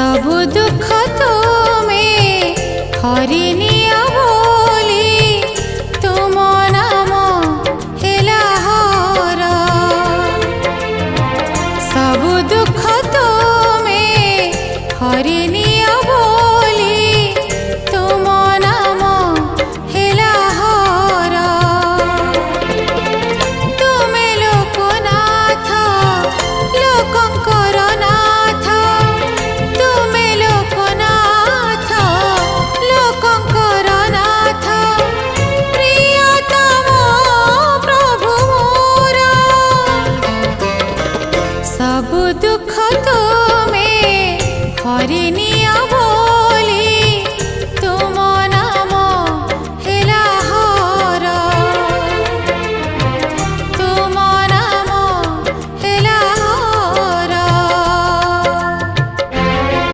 सबु दुख तुम्हें हरिनिया बोली तुम नाम हेला हर। सबु दुख तुम्हें हरिनिया बोली तुम नाम हेला हर। तुमे लोकनाथ लोकंकर नाथ, तुमे लोकनाथ लोकंकर नाथ, प्रियतम प्रभु मोर। सबु दुख तुम्हें हरिनि